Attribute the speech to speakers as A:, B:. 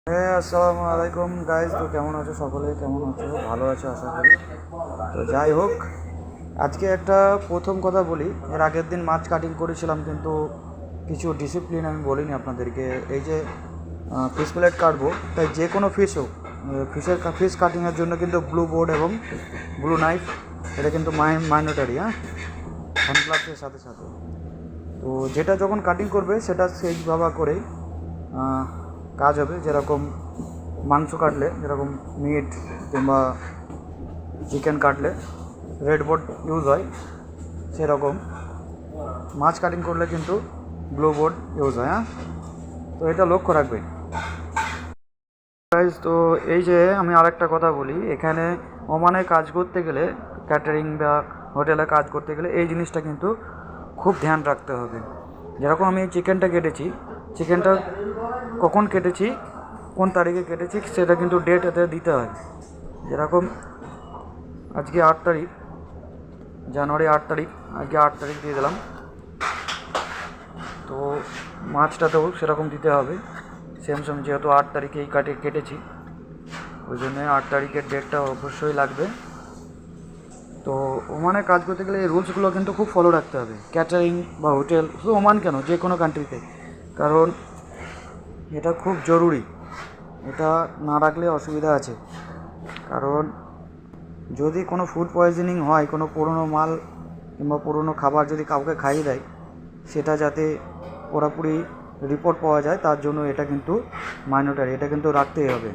A: হ্যাঁ, আসসালামু আলাইকুম গাইজ। তো কেমন আছো সকলে? কেমন আছো? ভালো আছো আশা করি। তো যাই হোক, আজকে একটা প্রথম কথা বলি। এর আগের দিন মাছ কাটিং করেছিলাম, কিন্তু কিছু ডিসিপ্লিন আমি বলিনি আপনাদেরকে। এই যে ফিশ প্লেট কাটবো, তাই যে কোনো ফিশ হোক, ফিশ কাটিংয়ের জন্য কিন্তু ব্লু বোর্ড এবং ব্লু নাইফ এটা কিন্তু মাইনটারি, হ্যাঁ, হ্যান্ড গ্লাভসের সাথে সাথে। তো যেটা যখন কাটিং করবে সেটা সেইভাবে করেই কাজ হবে। যেরকম মাংস কাটলে, যেরকম মিট কিংবা চিকেন কাটলে রেড বোর্ড ইউজ হয়, সেরকম মাছ কাটিং করলে কিন্তু ব্লু বোর্ড ইউজ হয়, হ্যাঁ। তো এটা লক্ষ্য রাখবে গাইজ। তো এই যে আমি আরেকটা কথা বলি, এখানে ওমানে কাজ করতে গেলে, ক্যাটারিং বা হোটেলে কাজ করতে গেলে এই জিনিসটা কিন্তু খুব ধ্যান রাখতে হবে। যেরকম আমি চিকেনটা কেটেছি, চিকেনটা কখন কেটেছি, কোন তারিখে কেটেছি, সেটা কিন্তু ডেট এতে দিতে হয়। যেরকম আজকে 8 তারিখ, জানুয়ারি 8 তারিখ, আজকে 8 তারিখ দিয়ে দিলাম। তো মাছটাতেও সেরকম দিতে হবে, সেম সেম, যেহেতু 8 তারিখেই কেটেছি, ওই জন্য 8 তারিখের ডেটটা অবশ্যই লাগবে। তো ওমানে কাজ করতে গেলে এই রুলসগুলো কিন্তু খুব ফলো রাখতে হবে, ক্যাটারিং বা হোটেল, শুধু ওমান কেন, যে কোনো কান্ট্রিতে, কারণ এটা খুব জরুরি। এটা না রাখলে অসুবিধা আছে। কারণ যদি কোনো ফুড পয়জনিং হয়, কোনো পুরনো মাল কিংবা পুরনো খাবার যদি কাউকে খাইয়ে দেয়, সেটা যাতে পুরোপুরি রিপোর্ট পাওয়া যায়, তার জন্য এটা কিন্তু মাইনটারি, এটা কিন্তু রাখতেই হবে।